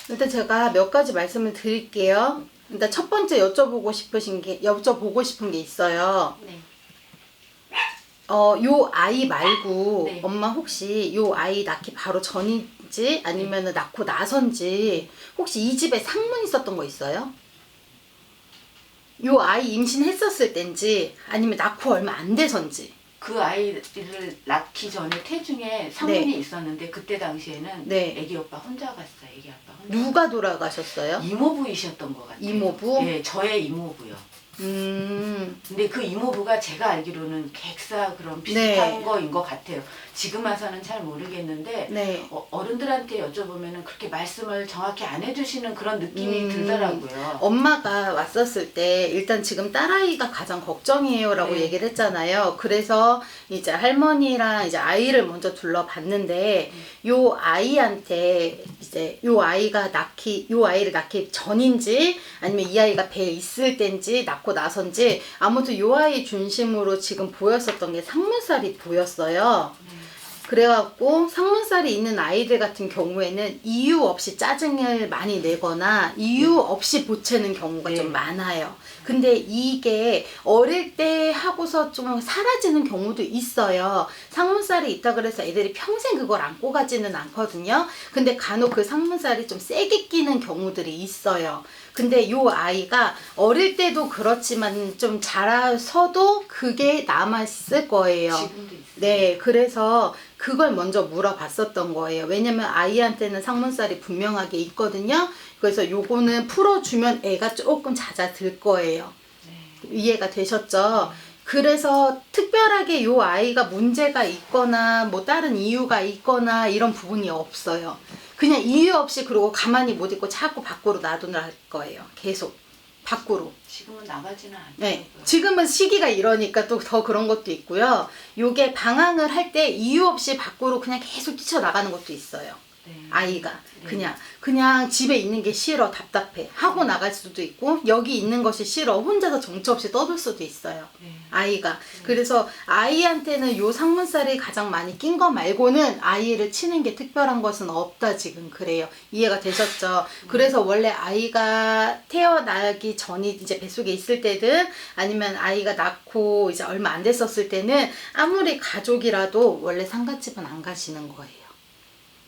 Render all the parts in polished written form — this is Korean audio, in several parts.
일단 제가 몇 가지 말씀을 드릴게요. 일단 첫 번째 여쭤보고 싶은 게 있어요. 네. 요 아이 말고 네. 엄마 혹시 요 아이 낳기 바로 전인지 아니면 낳고 나선지 혹시 이 집에 상문 있었던 거 있어요? 요 아이 임신했었을 땐지 아니면 낳고 얼마 안 돼선지. 그 아이를 낳기 전에 태중에 상문이 네. 있었는데 그때 당시에는 네. 애기 오빠 혼자 갔어요. 애기 아빠 혼자. 누가 돌아가셨어요? 이모부이셨던 것 같아요. 이모부? 네, 저의 이모부요. 근데 그 이모부가 제가 알기로는 객사 그런 비슷한 네. 거인 것 같아요. 지금 와서는 잘 모르겠는데 네. 어른들한테 여쭤보면은 그렇게 말씀을 정확히 안 해주시는 그런 느낌이 들더라고요. 엄마가 왔었을 때 일단 지금 딸아이가 가장 걱정이에요 라고 네. 얘기를 했잖아요. 그래서 이제 할머니랑 이제 아이를 먼저 둘러봤는데 요 아이한테 이제 요 아이를 낳기 전인지 아니면 이 아이가 배에 있을 땐지 낳고 나선지 아무튼 요 아이 중심으로 지금 보였었던 게 상문살이 보였어요. 그래갖고 상문살이 있는 아이들 같은 경우에는 이유 없이 짜증을 많이 내거나 이유 없이 보채는 경우가 좀 많아요. 근데 이게 어릴 때 하고서 좀 사라지는 경우도 있어요. 상문살이 있다 그래서 애들이 평생 그걸 안고 가지는 않거든요. 근데 간혹 그 상문살이 좀 세게 끼는 경우들이 있어요. 근데 요 아이가 어릴 때도 그렇지만 좀 자라서도 그게 남아있을 거예요. 지금도 있어요. 네, 그래서 그걸 먼저 물어봤었던 거예요. 왜냐면 아이한테는 상문살이 분명하게 있거든요. 그래서 요거는 풀어주면 애가 조금 잦아들 거예요. 이해가 되셨죠? 그래서 특별하게 요 아이가 문제가 있거나 뭐 다른 이유가 있거나 이런 부분이 없어요. 그냥 이유 없이 그러고 가만히 못 있고 자꾸 밖으로 놔두는 거예요. 계속 밖으로. 지금은 나가지는 않더라고요. 네, 지금은 시기가 이러니까 또 더 그런 것도 있고요. 요게 방황을 할 때 이유 없이 밖으로 그냥 계속 뛰쳐나가는 것도 있어요. 네. 아이가 네. 그냥 집에 있는 게 싫어, 답답해 하고 나갈 수도 있고 여기 있는 것이 싫어 혼자서 정처 없이 떠들 수도 있어요. 네. 아이가. 그래서 아이한테는 요 상문살이 가장 많이 낀 거 말고는 아이를 치는 게 특별한 것은 없다 지금 그래요. 이해가 되셨죠? 그래서 원래 아이가 태어나기 전이 이제 뱃속에 있을 때든 아니면 아이가 낳고 이제 얼마 안 됐었을 때는 아무리 가족이라도 원래 상갓집은 안 가시는 거예요.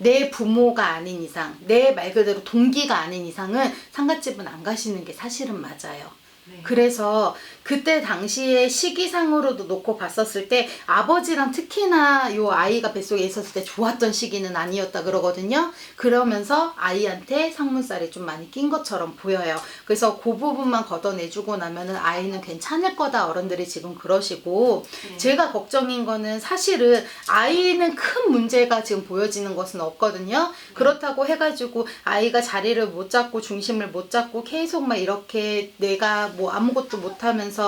내 부모가 아닌 이상, 내 말 그대로 동기가 아닌 이상은 상갓집은 안 가시는 게 사실은 맞아요. 네. 그래서 그때 당시에 시기상으로도 놓고 봤었을 때 아버지랑 특히나 요 아이가 뱃속에 있었을 때 좋았던 시기는 아니었다 그러거든요. 그러면서 아이한테 상문살이 좀 많이 낀 것처럼 보여요. 그래서 그 부분만 걷어내주고 나면은 아이는 괜찮을 거다 어른들이 지금 그러시고 제가 걱정인 거는 사실은 아이는 큰 문제가 지금 보여지는 것은 없거든요. 그렇다고 해가지고 아이가 자리를 못 잡고 중심을 못 잡고 계속 막 이렇게 내가 뭐 아무것도 못하면서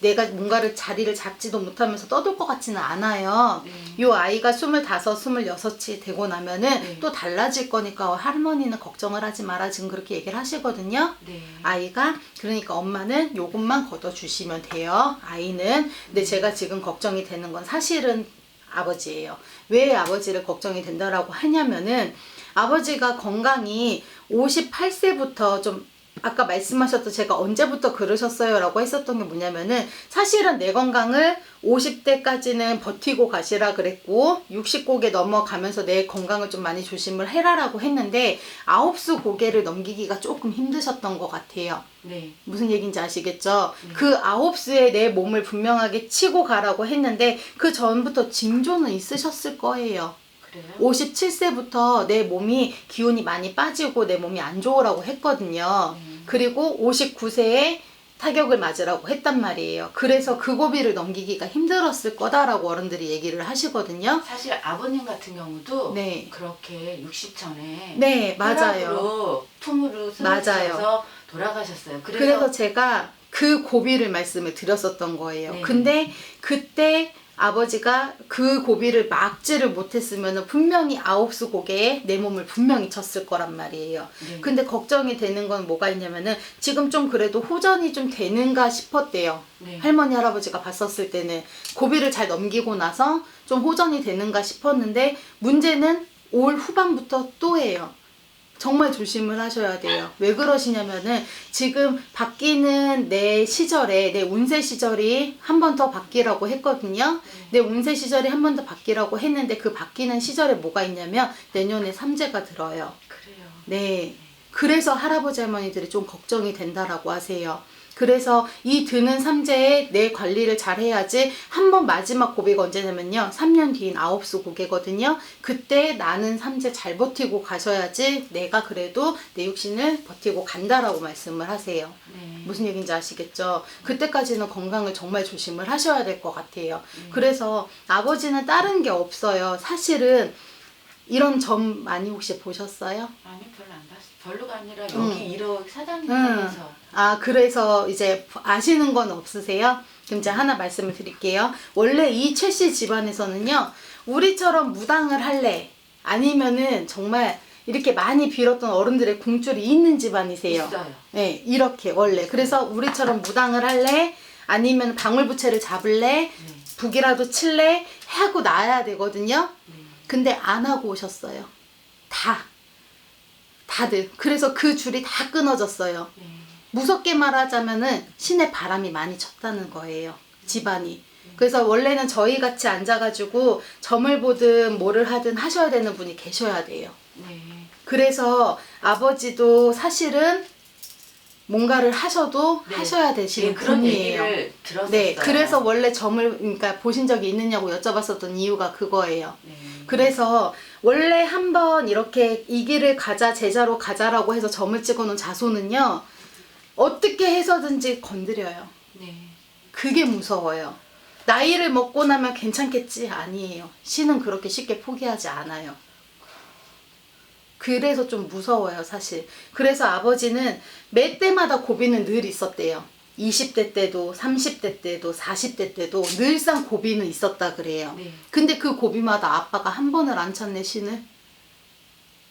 내가 뭔가를 자리를 잡지도 못하면서 떠들 것 같지는 않아요. 요 아이가 25, 26이 되고 나면은 또 달라질 거니까 할머니는 걱정을 하지 마라 지금 그렇게 얘기를 하시거든요. 네. 아이가 그러니까 엄마는 요것만 걷어주시면 돼요. 아이는. 근데 제가 지금 걱정이 되는 건 사실은 아버지예요. 왜 아버지를 걱정이 된다라고 하냐면은 아버지가 건강이 58세부터 좀 아까 말씀하셨던 제가 언제부터 그러셨어요 라고 했었던 게 뭐냐면은 사실은 내 건강을 50대까지는 버티고 가시라 그랬고 60고개 넘어가면서 내 건강을 좀 많이 조심을 해라 라고 했는데 9수 고개를 넘기기가 조금 힘드셨던 것 같아요. 네. 무슨 얘기인지 아시겠죠? 그 9수에 내 몸을 분명하게 치고 가라고 했는데 그 전부터 징조는 있으셨을 거예요. 그래요? 57세부터 내 몸이 기운이 많이 빠지고 내 몸이 안 좋으라고 했거든요. 그리고 59세에 타격을 맞으라고 했단 말이에요. 그래서 그 고비를 넘기기가 힘들었을 거다라고 어른들이 얘기를 하시거든요. 사실 아버님 같은 경우도 네. 그렇게 60 전에 네, 맞아요. tum으로 맞아요. 쓰러져서 돌아가셨어요. 그래서 제가 그 고비를 말씀을 드렸었던 거예요. 네. 근데 그때 아버지가 그 고비를 막지를 못했으면 분명히 9수 고개에 내 몸을 분명히 쳤을 거란 말이에요. 네. 근데 걱정이 되는 건 뭐가 있냐면은 지금 좀 그래도 호전이 좀 되는가 싶었대요. 네. 할머니 할아버지가 봤었을 때는 고비를 잘 넘기고 나서 좀 호전이 되는가 싶었는데 문제는 올 후반부터 또예요. 정말 조심을 하셔야 돼요. 왜 그러시냐면은 지금 바뀌는 내 시절에 내 운세 시절이 한 번 더 바뀌라고 했거든요. 내 운세 시절이 한 번 더 바뀌라고 했는데 그 바뀌는 시절에 뭐가 있냐면 내년에 삼재가 들어요. 그래요. 네. 그래서 할아버지 할머니들이 좀 걱정이 된다라고 하세요. 그래서 이 드는 삼재에 내 관리를 잘 해야지. 한 번 마지막 고비가 언제냐면요. 3년 뒤인 아홉수 고개거든요. 그때 나는 삼재 잘 버티고 가셔야지 내가 그래도 내 육신을 버티고 간다라고 말씀을 하세요. 네. 무슨 얘기인지 아시겠죠? 그때까지는 건강을 정말 조심을 하셔야 될 것 같아요. 그래서 아버지는 다른 게 없어요. 사실은 이런 점 많이 혹시 보셨어요? 아니 별로 안 봤어. 별로가 아니라 여기 1억 사장님 응. 하면서 아, 그래서 이제 아시는 건 없으세요? 그럼 제가 하나 말씀을 드릴게요. 원래 이 최씨 집안에서는요, 우리처럼 무당을 할래? 아니면은 정말 이렇게 많이 빌었던 어른들의 궁줄이 있는 집안이세요. 있어요. 네, 이렇게 원래. 그래서 우리처럼 무당을 할래? 아니면 방울부채를 잡을래? 북이라도 칠래? 하고 나야 되거든요. 근데 안 하고 오셨어요. 다들. 그래서 그 줄이 다 끊어졌어요. 무섭게 말하자면은 신의 바람이 많이 쳤다는 거예요. 집안이. 그래서 원래는 저희 같이 앉아가지고 점을 보든 뭐를 하든 하셔야 되는 분이 계셔야 돼요. 네. 그래서 아버지도 사실은 뭔가를 하셔도 네. 하셔야 되시는 그런 분이에요. 얘기를 들었었어요. 네, 그래서 원래 점을 그러니까 보신 적이 있느냐고 여쭤봤었던 이유가 그거예요. 네. 그래서 원래 한번 이렇게 이 길을 가자 제자로 가자라고 해서 점을 찍어놓은 자손은요 어떻게 해서든지 건드려요. 네. 그게 무서워요. 나이를 먹고 나면 괜찮겠지? 아니에요. 신은 그렇게 쉽게 포기하지 않아요. 그래서 좀 무서워요, 사실. 그래서 아버지는 매 때마다 고비는 늘 있었대요. 20대 때도 30대 때도 40대 때도 늘상 고비는 있었다 그래요. 네. 근데 그 고비마다 아빠가 한 번을 안 찾네, 신을.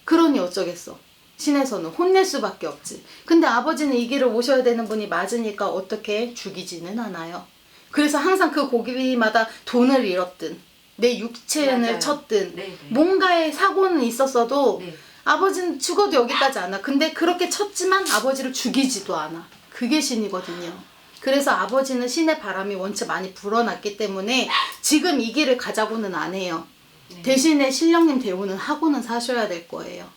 그러니 어쩌겠어. 신에서는 혼낼 수밖에 없지. 근데 아버지는 이 길을 오셔야 되는 분이 맞으니까 어떻게 죽이지는 않아요. 그래서 항상 그 고비마다 돈을 잃었든 내 육체를 맞아요. 쳤든 네, 네. 뭔가의 사고는 있었어도 네. 아버지는 죽어도 여기까지 안 와. 근데 그렇게 쳤지만 아버지를 죽이지도 않아. 그게 신이거든요. 그래서 아버지는 신의 바람이 원체 많이 불어났기 때문에 지금 이 길을 가자고는 안 해요. 대신에 신령님 대우는 하고는 사셔야 될 거예요.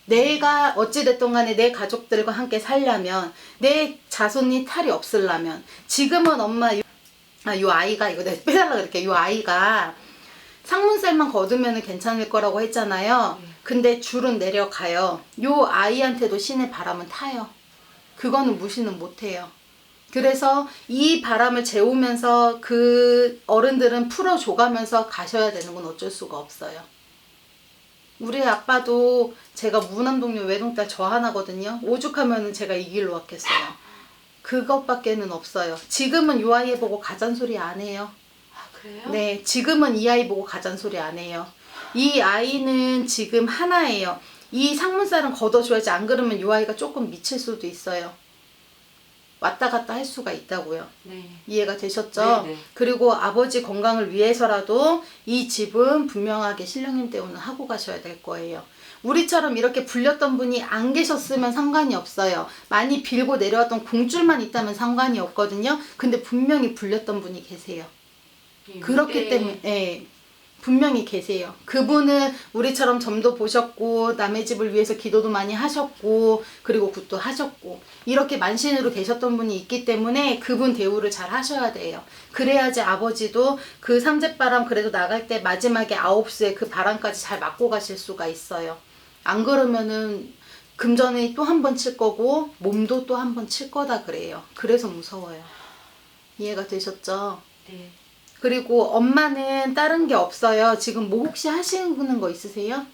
내가 어찌됐든 간에 내 가족들과 함께 살려면 내 자손이 탈이 없으려면 지금은 엄마 요 아이가 이거 내가 빼달라 그럴게. 요 아이가 상문살만 거두면 괜찮을 거라고 했잖아요. 근데 줄은 내려가요. 요 아이한테도 신의 바람은 타요. 그거는 무시는 못해요. 그래서 이 바람을 재우면서 그 어른들은 풀어줘가면서 가셔야 되는 건 어쩔 수가 없어요. 우리 아빠도 제가 무남동료 외동딸 저 하나거든요. 오죽하면은 제가 이 길로 왔겠어요. 그것밖에는 없어요. 지금은 이 아이 보고 가잔소리 안 해요. 아, 그래요? 네, 지금은 이 아이 보고 가잔소리 안 해요. 이 아이는 지금 하나예요. 이 상문살은 걷어줘야지. 안 그러면 이 아이가 조금 미칠 수도 있어요. 왔다 갔다 할 수가 있다고요. 네. 이해가 되셨죠? 네, 네. 그리고 아버지 건강을 위해서라도 이 집은 분명하게 신령님 때문에 하고 가셔야 될 거예요. 우리처럼 이렇게 불렸던 분이 안 계셨으면 상관이 없어요. 많이 빌고 내려왔던 공줄만 있다면 상관이 없거든요. 근데 분명히 불렸던 분이 계세요. 그렇기 때문에 예, 분명히 계세요. 그분은 우리처럼 점도 보셨고 남의 집을 위해서 기도도 많이 하셨고 그리고 굿도 하셨고 이렇게 만신으로 계셨던 분이 있기 때문에 그분 대우를 잘 하셔야 돼요. 그래야지 아버지도 그 삼재바람 그래도 나갈 때 마지막에 9수에 그 바람까지 잘 맞고 가실 수가 있어요. 안 그러면은 금전이 또 한 번 칠 거고 몸도 또 한 번 칠 거다 그래요. 그래서 무서워요. 이해가 되셨죠? 네. 그리고 엄마는 다른 게 없어요. 지금 뭐 혹시 하시는 거 있으세요?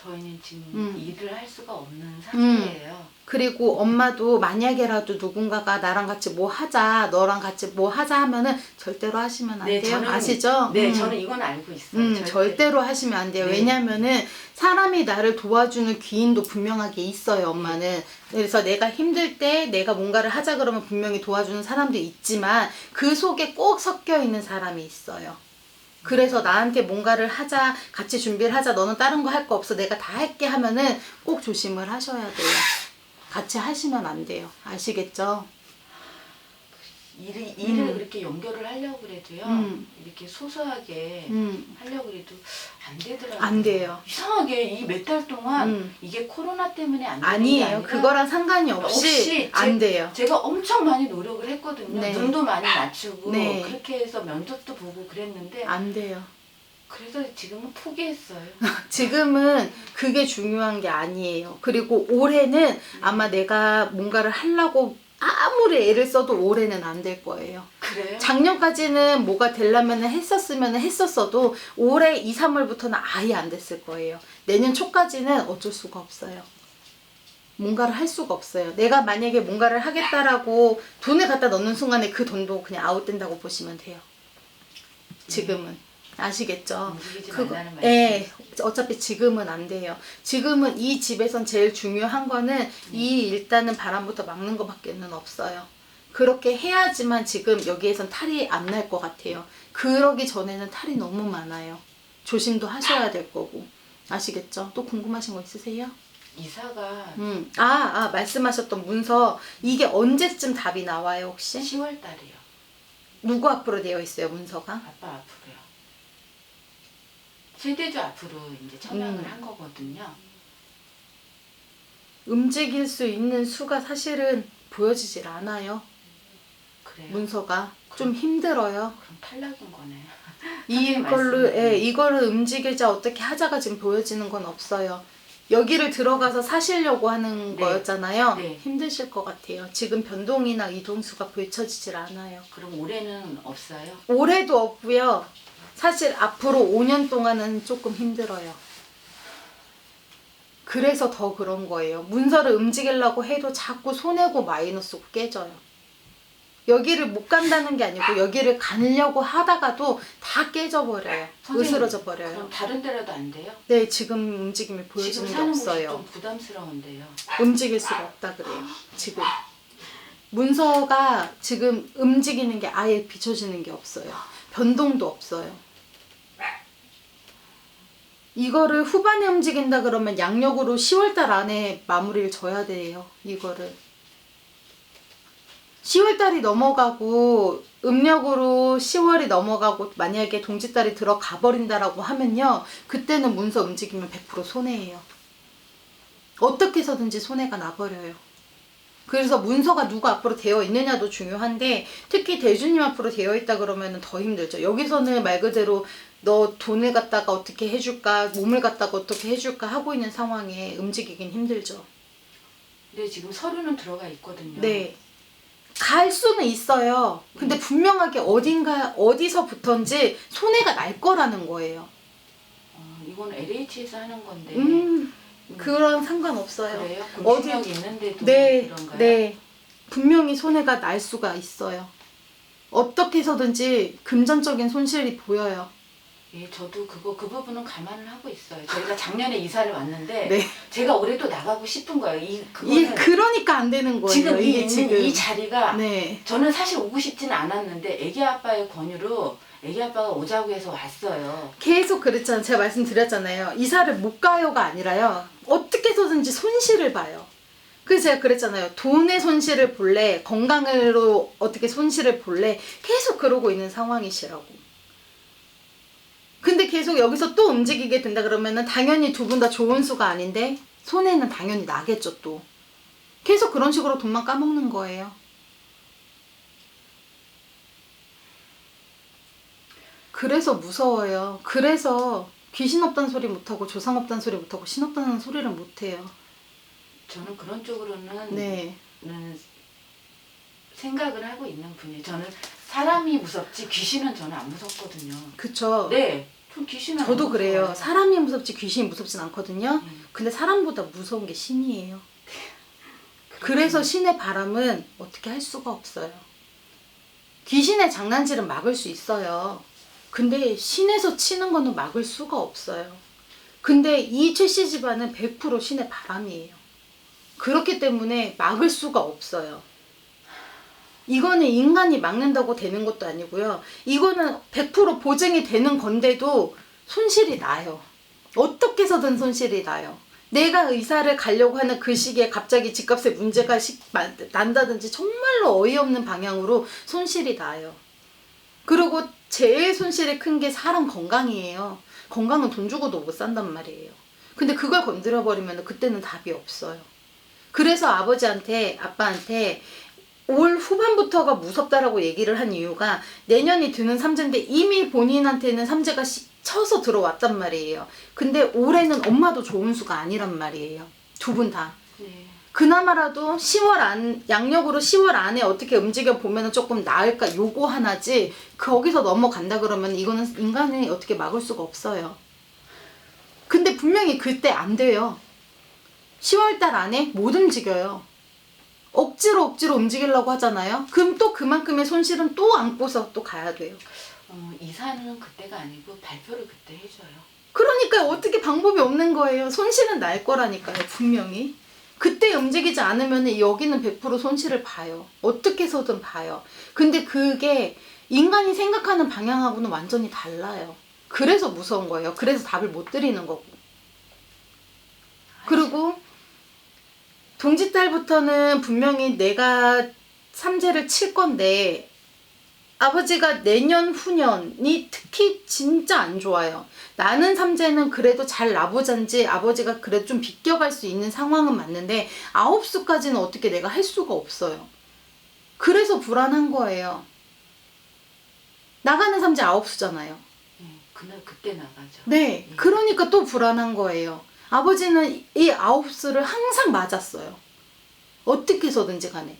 저희는 지금 일을 할 수가 없는 상태예요. 그리고 엄마도 만약에라도 누군가가 나랑 같이 뭐 하자, 너랑 같이 뭐 하자 하면은 절대로 하시면 안 돼요. 아시죠? 네, 저는 이건 알고 있어요. 절대로 하시면 안 돼요. 네. 왜냐면은 사람이 나를 도와주는 귀인도 분명하게 있어요, 엄마는. 그래서 내가 힘들 때 내가 뭔가를 하자 그러면 분명히 도와주는 사람도 있지만 그 속에 꼭 섞여 있는 사람이 있어요. 그래서 나한테 뭔가를 하자, 같이 준비를 하자, 너는 다른 거 할 거 없어, 내가 다 할게 하면은 꼭 조심을 하셔야 돼요. 같이 하시면 안 돼요. 아시겠죠? 일을 그렇게 연결을 하려고 그래도요. 이렇게 소소하게 하려고 해도 안 되더라고요. 안 돼요. 이상하게 이 몇 달 동안 이게 코로나 때문에 안 되는 게 아니에요. 아니라 그거랑 상관이 없이 안 돼요. 제가 엄청 많이 노력을 했거든요. 네. 눈도 많이 맞추고 네. 그렇게 해서 면접도 보고 그랬는데 안 돼요. 그래서 지금은 포기했어요. 지금은 그게 중요한 게 아니에요. 그리고 올해는 아마 내가 뭔가를 하려고 아무리 애를 써도 올해는 안 될 거예요. 그래요? 작년까지는 뭐가 되려면 했었으면 했었어도 올해 2, 3월부터는 아예 안 됐을 거예요. 내년 초까지는 어쩔 수가 없어요. 뭔가를 할 수가 없어요. 내가 만약에 뭔가를 하겠다라고 돈을 갖다 넣는 순간에 그 돈도 그냥 아웃된다고 보시면 돼요. 지금은. 아시겠죠? 움직이지 그거, 말라는 예, 어차피 지금은 안 돼요. 지금은 이 집에선 제일 중요한 거는 이 일단은 바람부터 막는 것밖에는 없어요. 그렇게 해야지만 지금 여기에선 탈이 안 날 것 같아요. 그러기 전에는 탈이 너무 많아요. 조심도 하셔야 될 거고. 아시겠죠? 또 궁금하신 거 있으세요? 이사가 말씀하셨던 문서, 이게 언제쯤 답이 나와요, 혹시? 10월 달이요. 누구 앞으로 되어 있어요, 문서가? 아빠 앞으로요. 세대주 앞으로 이제 청약을 한 거거든요. 움직일 수 있는 수가 사실은 보여지질 않아요. 그래요? 문서가 좀 힘들어요. 그럼 탈락인 거네요. 이거를 움직이자 어떻게 하자가 지금 보여지는 건 없어요. 여기를 들어가서 사시려고 하는 네. 거였잖아요. 네. 힘드실 것 같아요. 지금 변동이나 이동수가 보여지질 않아요. 그럼 올해는 없어요? 올해도 없고요. 사실 앞으로 5년 동안은 조금 힘들어요. 그래서 더 그런 거예요. 문서를 움직이려고 해도 자꾸 손해고 마이너스고 깨져요. 여기를 못 간다는 게 아니고 여기를 가려고 하다가도 다 깨져버려요. 으스러져 버려요. 그럼 다른 데라도 안 돼요? 네, 지금 움직임이 지금 보여지는 게 사는 곳이 없어요. 좀 부담스러운데요. 움직일 수가 없다 그래요. 지금. 문서가 지금 움직이는 게 아예 비춰지는 게 없어요. 변동도 없어요. 이거를 후반에 움직인다 그러면 양력으로 10월달 안에 마무리를 져야 돼요. 이거를. 10월달이 넘어가고 음력으로 10월이 넘어가고 만약에 동짓달이 들어가 버린다라고 하면요. 그때는 문서 움직이면 100% 손해예요. 어떻게 해서든지 손해가 나버려요. 그래서 문서가 누가 앞으로 되어 있느냐도 중요한데 특히 대주님 앞으로 되어 있다 그러면 더 힘들죠. 여기서는 말 그대로 너 돈을 갖다가 어떻게 해줄까, 몸을 갖다가 어떻게 해줄까 하고 있는 상황에 움직이긴 힘들죠. 근데 지금 서류는 들어가 있거든요. 네. 갈 수는 있어요. 근데 분명하게 어디서부턴지 손해가 날 거라는 거예요. 이건 LH에서 하는 건데. 그런 상관없어요. 그래요? 어디- 공신력이 있는데도 네, 그런가요? 네. 분명히 손해가 날 수가 있어요. 어떻게 해서든지 금전적인 손실이 보여요. 예, 저도 그 부분은 감안을 하고 있어요. 저희가 작년에 이사를 왔는데 네. 제가 올해도 나가고 싶은 거예요. 그거는 그러니까 안 되는 거예요. 지금 이게 이 자리가 네. 저는 사실 오고 싶지는 않았는데 애기 아빠의 권유로 애기 아빠가 오자고 해서 왔어요. 계속 그랬잖아요. 제가 말씀드렸잖아요. 이사를 못 가요가 아니라요. 어떻게 해서든지 손실을 봐요. 그래서 제가 그랬잖아요. 돈의 손실을 볼래, 건강으로 어떻게 손실을 볼래, 계속 그러고 있는 상황이시라고. 근데 계속 여기서 또 움직이게 된다 그러면은 당연히 두 분 다 좋은 수가 아닌데 손해는 당연히 나겠죠 또. 계속 그런 식으로 돈만 까먹는 거예요. 그래서 무서워요. 그래서 귀신 없다는 소리 못하고 조상 없다는 소리 못하고 신 없다는 소리를 못해요. 저는 그런 쪽으로는 네. 생각을 하고 있는 분이에요. 저는 사람이 무섭지 귀신은 저는 안 무섭거든요. 그쵸. 네, 전 귀신은 안 저도 그래요. 무서워요. 사람이 무섭지 귀신이 무섭진 않거든요. 근데 사람보다 무서운 게 신이에요. 그래서 신의 바람은 어떻게 할 수가 없어요. 귀신의 장난질은 막을 수 있어요. 근데 신에서 치는 거는 막을 수가 없어요. 근데 이 최씨 집안은 100% 신의 바람이에요. 그렇기 때문에 막을 수가 없어요. 이거는 인간이 막는다고 되는 것도 아니고요. 이거는 100% 보증이 되는 건데도 손실이 나요. 어떻게 해서든 손실이 나요. 내가 의사를 가려고 하는 그 시기에 갑자기 집값에 문제가 난다든지 정말로 어이없는 방향으로 손실이 나요. 그리고 제일 손실이 큰 게 사람 건강이에요. 건강은 돈 주고도 못 산단 말이에요. 근데 그걸 건드려버리면 그때는 답이 없어요. 그래서 아버지한테, 아빠한테 올 후반부터가 무섭다라고 얘기를 한 이유가 내년이 드는 삼재인데 이미 본인한테는 삼재가 쳐서 들어왔단 말이에요. 근데 올해는 엄마도 좋은 수가 아니란 말이에요. 두 분 다. 네. 그나마라도 10월 양력으로 10월 안에 어떻게 움직여 보면 조금 나을까 요거 하나지 거기서 넘어간다 그러면 이거는 인간이 어떻게 막을 수가 없어요. 근데 분명히 그때 안 돼요. 10월 달 안에 못 움직여요. 억지로 움직이려고 하잖아요. 그럼 또 그만큼의 손실은 또 안고서 또 가야 돼요. 이사는 그때가 아니고 발표를 그때 해줘요. 그러니까 어떻게 방법이 없는 거예요. 손실은 날 거라니까요. 분명히. 그때 움직이지 않으면 여기는 100% 손실을 봐요. 어떻게 해서든 봐요. 근데 그게 인간이 생각하는 방향하고는 완전히 달라요. 그래서 무서운 거예요. 그래서 답을 못 드리는 거고. 그리고 동짓달부터는 분명히 내가 삼재를 칠 건데 아버지가 내년 후년이 특히 진짜 안 좋아요. 나는 삼재는 그래도 잘 나보잔지 아버지가 그래도 좀 비껴갈 수 있는 상황은 맞는데 9수까지는 어떻게 내가 할 수가 없어요. 그래서 불안한 거예요. 나가는 삼재 9수잖아요. 그때 나가죠. 네, 그러니까 또 불안한 거예요. 아버지는 이 9수를 항상 맞았어요. 어떻게 해서든지 간에.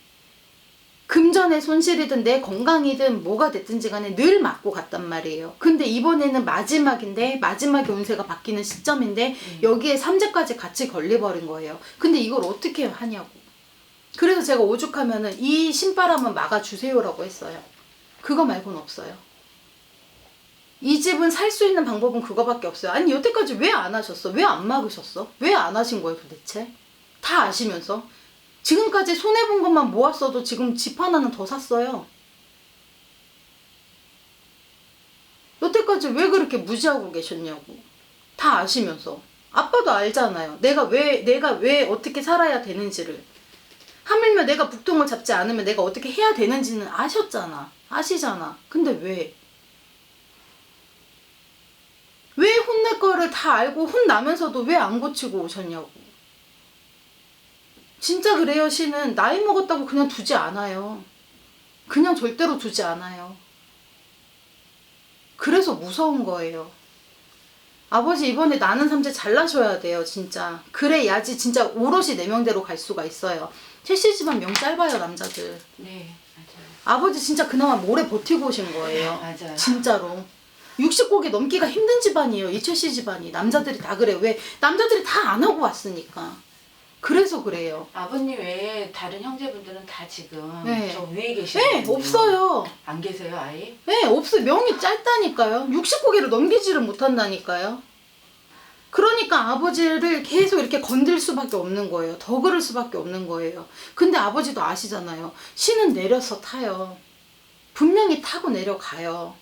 금전의 손실이든 내 건강이든 뭐가 됐든지 간에 늘 맞고 갔단 말이에요. 근데 이번에는 마지막인데 마지막에 운세가 바뀌는 시점인데 여기에 삼재까지 같이 걸려버린 거예요. 근데 이걸 어떻게 하냐고. 그래서 제가 오죽하면은 이 신바람은 막아주세요라고 했어요. 그거 말고는 없어요. 이 집은 살 수 있는 방법은 그거밖에 없어요. 아니 여태까지 왜 안 하셨어? 왜 안 막으셨어? 왜 안 하신 거예요 도대체? 다 아시면서? 지금까지 손해본 것만 모았어도 지금 집 하나는 더 샀어요. 여태까지 왜 그렇게 무시하고 계셨냐고. 다 아시면서. 아빠도 알잖아요. 내가 왜 어떻게 살아야 되는지를. 하물며 내가 북통을 잡지 않으면 내가 어떻게 해야 되는지는 아셨잖아. 아시잖아. 근데 왜? 왜 혼낼 거를 다 알고 혼나면서도 왜 안 고치고 오셨냐고. 진짜 그래요. 신은 나이 먹었다고 그냥 두지 않아요. 그냥 절대로 두지 않아요. 그래서 무서운 거예요. 아버지 이번에 나는 삼재 잘나셔야 돼요. 진짜. 그래야지 진짜 오롯이 내 명대로 갈 수가 있어요. 최씨 집안 명 짧아요 남자들. 네 맞아요. 아버지 진짜 그나마 오래 버티고 오신 거예요. 맞아요. 진짜로. 60곡에 넘기가 힘든 집안이에요. 이 최씨 집안이. 남자들이 다 그래요. 왜? 남자들이 다 안 하고 왔으니까. 그래서 그래요. 아버님 외에 다른 형제분들은 다 지금 네. 저 위에 계시거든요. 네, 없어요. 안 계세요 아예? 네, 없어요. 명이 짧다니까요. 60곡에를 넘기지를 못한다니까요. 그러니까 아버지를 계속 이렇게 건들 수밖에 없는 거예요. 더 그럴 수밖에 없는 거예요. 근데 아버지도 아시잖아요. 신은 내려서 타요. 분명히 타고 내려가요.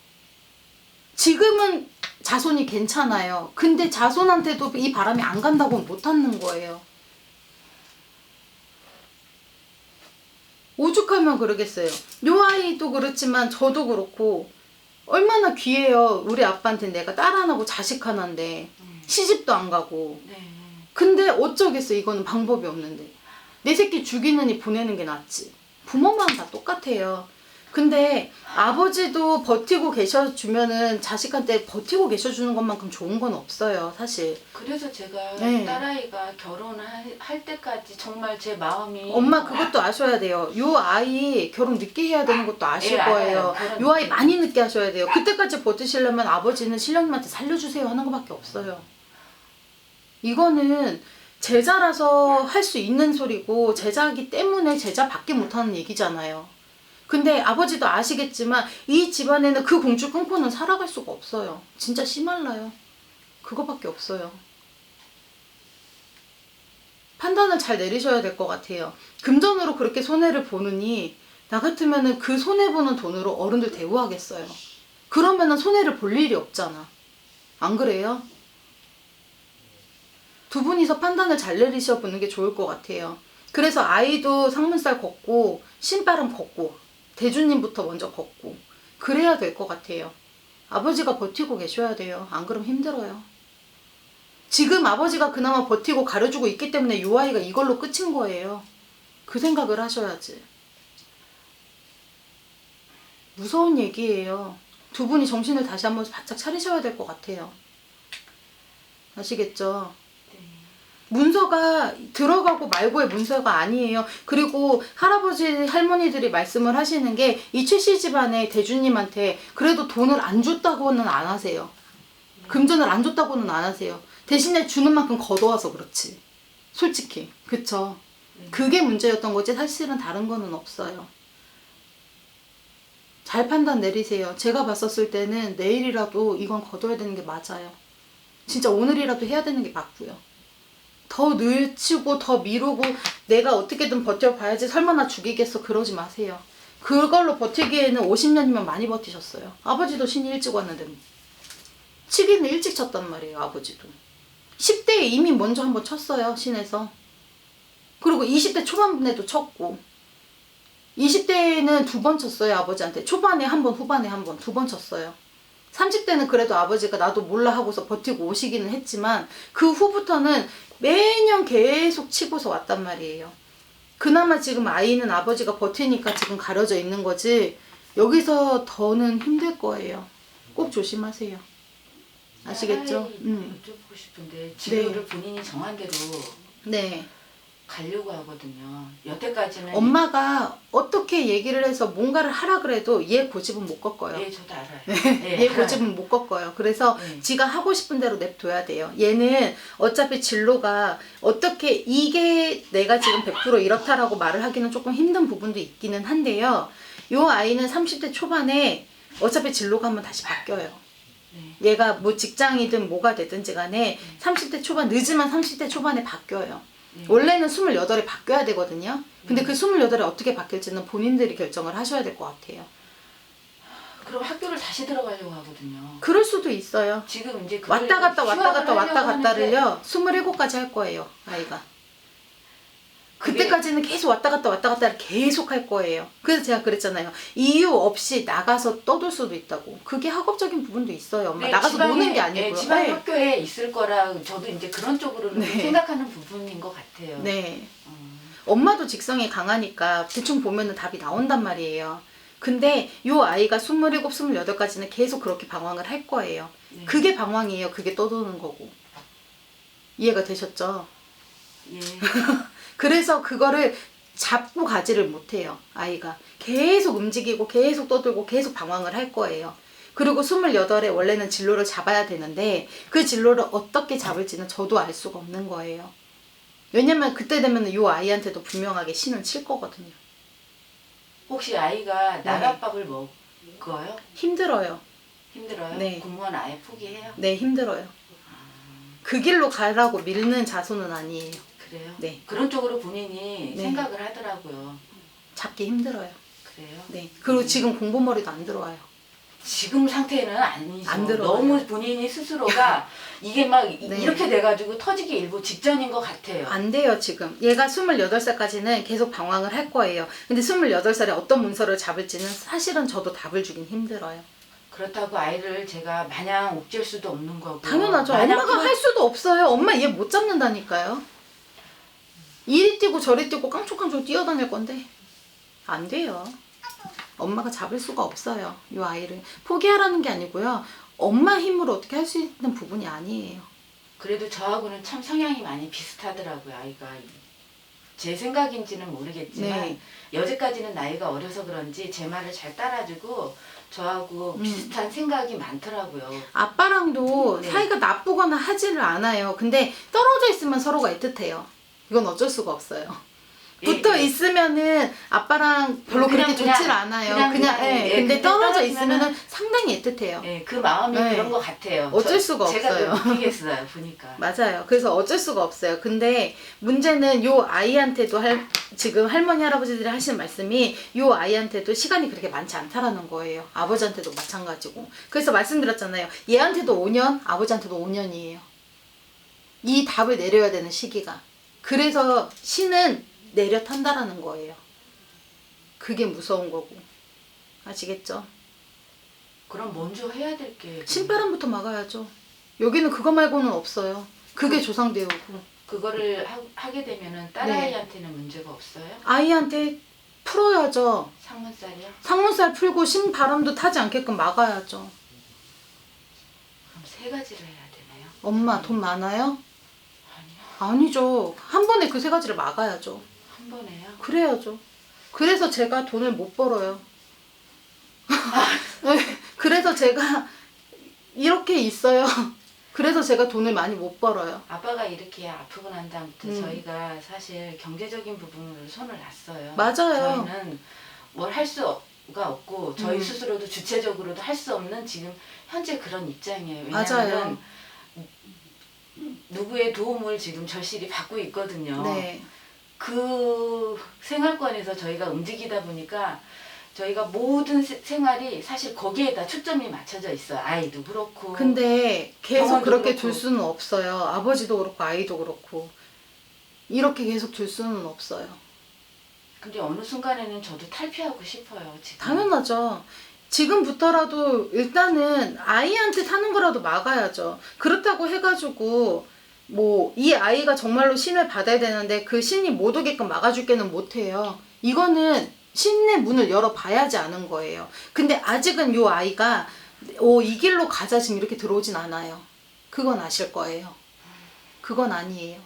지금은 자손이 괜찮아요. 근데 자손한테도 이 바람이 안 간다고는 못 하는 거예요. 오죽하면 그러겠어요. 요 아이도 그렇지만 저도 그렇고 얼마나 귀해요. 우리 아빠한테 내가 딸 하나고 자식 하나인데 시집도 안 가고. 네. 근데 어쩌겠어. 이거는 방법이 없는데. 내 새끼 죽이느니 보내는 게 낫지. 부모 마음 다 똑같아요. 근데 아버지도 버티고 계셔주면은 자식한테 버티고 계셔주는 것만큼 좋은 건 없어요. 사실. 그래서 제가 네. 딸아이가 결혼할 때까지 정말 제 마음이 엄마 그것도 아셔야 돼요. 요 아이 결혼 늦게 해야 되는 것도 아실 예, 거예요. 알아요. 요 아이 많이 늦게 하셔야 돼요. 그때까지 버티시려면 아버지는 신령님한테 살려주세요 하는 것밖에 없어요. 이거는 제자라서 할 수 있는 소리고 제자이기 때문에 제자밖에 못하는 얘기잖아요. 근데 아버지도 아시겠지만 이 집안에는 그 공줄 끊고는 살아갈 수가 없어요. 진짜 심할라요. 그거밖에 없어요. 판단을 잘 내리셔야 될 것 같아요. 금전으로 그렇게 손해를 보느니 나 같으면은 그 손해보는 돈으로 어른들 대우하겠어요. 그러면은 손해를 볼 일이 없잖아. 안 그래요? 두 분이서 판단을 잘 내리셔 보는 게 좋을 것 같아요. 그래서 아이도 상문살 걷고 신발은 걷고 대주님부터 먼저 걷고 그래야 될 것 같아요. 아버지가 버티고 계셔야 돼요. 안 그러면 힘들어요. 지금 아버지가 그나마 버티고 가려주고 있기 때문에 이 아이가 이걸로 끝인 거예요. 그 생각을 하셔야지. 무서운 얘기예요. 두 분이 정신을 다시 한번 바짝 차리셔야 될 것 같아요. 아시겠죠? 문서가 들어가고 말고의 문서가 아니에요. 그리고 할아버지 할머니들이 말씀을 하시는 게 이 최씨 집안의 대주님한테 그래도 돈을 안 줬다고는 안 하세요. 금전을 안 줬다고는 안 하세요. 대신에 주는 만큼 걷어와서 그렇지. 솔직히. 그쵸? 그게 문제였던 거지 사실은 다른 거는 없어요. 잘 판단 내리세요. 제가 봤었을 때는 내일이라도 이건 걷어야 되는 게 맞아요. 진짜 오늘이라도 해야 되는 게 맞고요. 더 늦추고 더 미루고 내가 어떻게든 버텨봐야지 설마 나 죽이겠어 그러지 마세요. 그걸로 버티기에는 50년이면 많이 버티셨어요. 아버지도 신이 일찍 왔는데 치기는 일찍 쳤단 말이에요. 아버지도 10대에 이미 먼저 한번 쳤어요. 신에서. 그리고 20대 초반에도 쳤고 20대에는 2번 쳤어요. 아버지한테. 초반에 한 번, 후반에 한 번, 2번 쳤어요. 30대는 그래도 아버지가 나도 몰라 하고서 버티고 오시기는 했지만 그 후부터는 매년 계속 치고서 왔단 말이에요. 그나마 지금 아이는 아버지가 버티니까 지금 가려져 있는 거지 여기서 더는 힘들 거예요. 꼭 조심하세요. 아시겠죠? 여쭤보고 싶은데 진로를 본인이 정한 대로 네. 가려고 하거든요. 여태까지는 엄마가 어떻게 얘기를 해서 뭔가를 하라 그래도 얘 고집은 못 꺾어요. 예, 저도 알아요. 얘 고집은 못 꺾어요. 그래서 지가 하고 싶은 대로 냅둬야 돼요. 얘는 어차피 진로가 어떻게 이게 내가 지금 100% 이렇다라고 말을 하기는 조금 힘든 부분도 있기는 한데요. 요 아이는 30대 초반에 어차피 진로가 한번 다시 바뀌어요. 얘가 뭐 직장이든 뭐가 되든지 간에 30대 초반 늦으면 30대 초반에 바뀌어요. 원래는 28에 바뀌어야 되거든요. 근데 그 28에 어떻게 바뀔지는 본인들이 결정을 하셔야 될 것 같아요. 그럼 학교를 다시 들어가려고 하거든요. 그럴 수도 있어요. 지금 이제 왔다 갔다 왔다 갔다 왔다 하려고 갔다를요 27까지 할 거예요. 아이가. 그때까지는 계속 왔다 갔다를 계속 할 거예요. 그래서 제가 그랬잖아요. 이유 없이 나가서 떠들 수도 있다고. 그게 학업적인 부분도 있어요. 엄마. 나가서 노는 게 아니고요. 지방 학교에 있을 거라 저도 이제 그런 쪽으로는 생각하는 부분인 것 같아요. 네. 엄마도 직성이 강하니까 대충 보면은 답이 나온단 말이에요. 근데 요 아이가 27, 28까지는 계속 그렇게 방황을 할 거예요. 그게 방황이에요. 그게 떠도는 거고. 이해가 되셨죠? 예. 그래서 그거를 잡고 가지를 못해요. 아이가. 계속 움직이고 계속 떠들고 계속 방황을 할 거예요. 그리고 28에 원래는 진로를 잡아야 되는데 그 진로를 어떻게 잡을지는 저도 알 수가 없는 거예요. 왜냐면 그때 되면 이 아이한테도 분명하게 신을 칠 거거든요. 혹시 아이가 나랏밥을 먹어요? 힘들어요. 힘들어요? 네. 공무원 아예 포기해요? 네, 힘들어요. 그 길로 가라고 밀는 자손은 아니에요. 그래요? 네. 그런 쪽으로 본인이 네. 생각을 하더라고요. 잡기 힘들어요. 그래요? 네. 그리고 지금 공부머리도 안 들어와요. 지금 상태는 아니죠. 안 들어와요. 너무 본인이 스스로가 이게 막 이렇게 돼가지고 터지기 일보 직전인 것 같아요. 안 돼요, 지금. 얘가 28살까지는 계속 방황을 할 거예요. 근데 28살에 어떤 문서를 잡을지는 사실은 저도 답을 주긴 힘들어요. 그렇다고 아이를 제가 마냥 옥죄일 수도 없는 거고. 당연하죠. 엄마가 할 수도 없어요. 엄마 얘 못 잡는다니까요. 이리 뛰고 저리 뛰고 깡총깡총 뛰어다닐 건데 안 돼요. 엄마가 잡을 수가 없어요. 이 아이를. 포기하라는 게 아니고요. 엄마 힘으로 어떻게 할 수 있는 부분이 아니에요. 그래도 저하고는 참 성향이 많이 비슷하더라고요. 아이가. 제 생각인지는 모르겠지만 네. 여태까지는 나이가 어려서 그런지 제 말을 잘 따라주고 저하고 비슷한 생각이 많더라고요. 아빠랑도 네. 사이가 나쁘거나 하지를 않아요. 근데 떨어져 있으면 서로가 애틋해요. 이건 어쩔 수가 없어요. 붙어 있으면은 아빠랑 별로 그냥, 그렇게 그냥, 좋질 않아요. 그냥, 예. 예, 근데 근데 떨어져 떨어지면은- 있으면은 상당히 애틋해요. 예, 그 마음이 네. 그런 것 같아요. 어쩔 수가 제가 없어요. 느끼겠어요, 보니까. 맞아요. 그래서 어쩔 수가 없어요. 근데 문제는 요 아이한테도 지금 할머니 할아버지들이 하시는 말씀이 요 아이한테도 시간이 그렇게 많지 않다라는 거예요. 아버지한테도 마찬가지고. 그래서 말씀드렸잖아요. 얘한테도 5년, 아버지한테도 5년이에요. 이 답을 내려야 되는 시기가. 그래서 신은 내려 탄다라는 거예요. 그게 무서운 거고. 아시겠죠? 그럼 먼저 해야 될 게 신바람부터 막아야죠. 여기는 그거 말고는 없어요. 그게 조상대우고. 그거를 하게 되면은 딸아이한테는 문제가 없어요? 아이한테 풀어야죠. 상문살이요? 상문살 풀고 신바람도 타지 않게끔 막아야죠. 그럼 세 가지를 해야 되나요? 엄마 돈 많아요? 아니요. 아니죠. 한 번에 그 세 가지를 막아야죠. 한 번에요? 그래야죠. 그래서 제가 돈을 못 벌어요. 네, 그래서 제가 이렇게 있어요. 그래서 제가 돈을 많이 못 벌어요. 아빠가 이렇게 아프고 난 다음부터 음. 저희가 사실 경제적인 부분으로 손을 놨어요. 맞아요. 저희는 뭘 할 수가 없고 저희 음. 스스로도 주체적으로도 할 수 없는 지금 현재 그런 입장이에요. 맞아요. 왜냐하면 누구의 도움을 지금 절실히 받고 있거든요. 네. 그 생활권에서 저희가 움직이다 보니까 저희가 모든 생활이 사실 거기에다 초점이 맞춰져 있어요. 아이도 그렇고. 근데 계속 병원도 그렇게 그렇고. 둘 수는 없어요. 아버지도 그렇고 아이도 그렇고. 이렇게 계속 둘 수는 없어요. 근데 어느 순간에는 저도 탈피하고 싶어요. 지금. 당연하죠. 지금부터라도 일단은 아이한테 사는 거라도 막아야죠. 그렇다고 해가지고 뭐 이 아이가 정말로 신을 받아야 되는데 그 신이 못 오게끔 막아줄게는 못해요. 이거는 신의 문을 열어봐야지 아는 거예요. 근데 아직은 요 아이가 이 길로 가자 지금 이렇게 들어오진 않아요. 그건 아실 거예요. 그건 아니에요.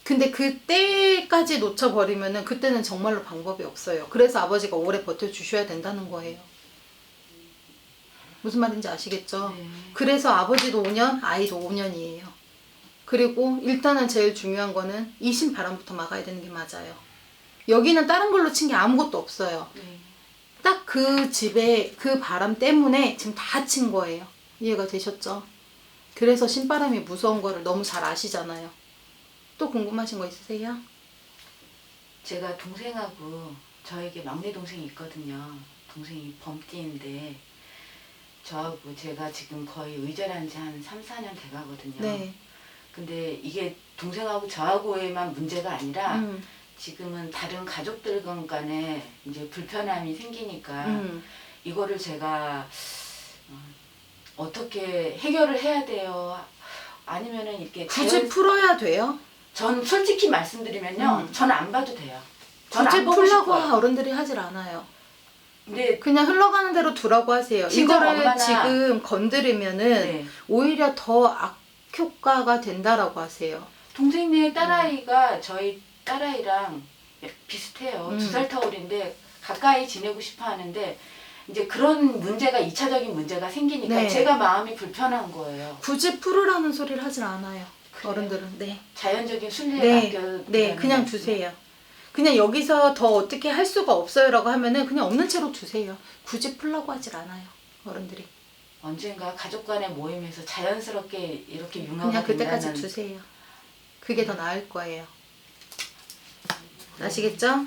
근데 그때까지 놓쳐버리면은 그때는 정말로 방법이 없어요. 그래서 아버지가 오래 버텨주셔야 된다는 거예요. 무슨 말인지 아시겠죠? 네. 그래서 아버지도 5년, 아이도 5년이에요. 그리고 일단은 제일 중요한 거는 이 신바람부터 막아야 되는 게 맞아요. 여기는 다른 걸로 친 게 아무것도 없어요. 네. 딱 그 집에 그 바람 때문에 지금 다 친 거예요. 이해가 되셨죠? 그래서 신바람이 무서운 거를 너무 잘 아시잖아요. 또 궁금하신 거 있으세요? 제가 동생하고 저에게 막내 동생이 있거든요. 동생이 범띠인데 저하고 제가 지금 거의 의절한 지 한 3, 4년 돼가거든요. 네. 근데 이게 동생하고 저하고에만 문제가 아니라 음, 지금은 다른 가족들 간에 이제 불편함이 생기니까 이거를 제가 어떻게 해결을 해야 돼요? 아니면은 이렇게 굳이 풀어야 돼요? 전 솔직히 말씀드리면요, 저는 안 봐도 돼요. 저는 굳이 안 보고 풀라고 싶어요. 어른들이 하질 않아요. 근데 그냥 흘러가는 대로 두라고 하세요. 진짜 이거를 엄마나- 지금 건드리면은 네. 오히려 더 악효과가 된다라고 하세요. 동생네 딸아이가 저희 딸아이랑 비슷해요. 2살 터울인데 가까이 지내고 싶어 하는데 이제 그런 문제가 2차적인 문제가 생기니까 네. 제가 마음이 불편한 거예요. 굳이 풀으라는 소리를 하진 않아요. 그래요? 어른들은. 네. 자연적인 순리에 네. 맡겨 네. 그냥 두세요. 그냥 여기서 더 어떻게 할 수가 없어요라고 하면은 그냥 없는 채로 두세요. 굳이 풀라고 하질 않아요. 어른들이. 언젠가 가족 간의 모임에서 자연스럽게 이렇게 융합이 그냥 그때까지 된다는 두세요. 그게 더 나을 거예요. 아시겠죠?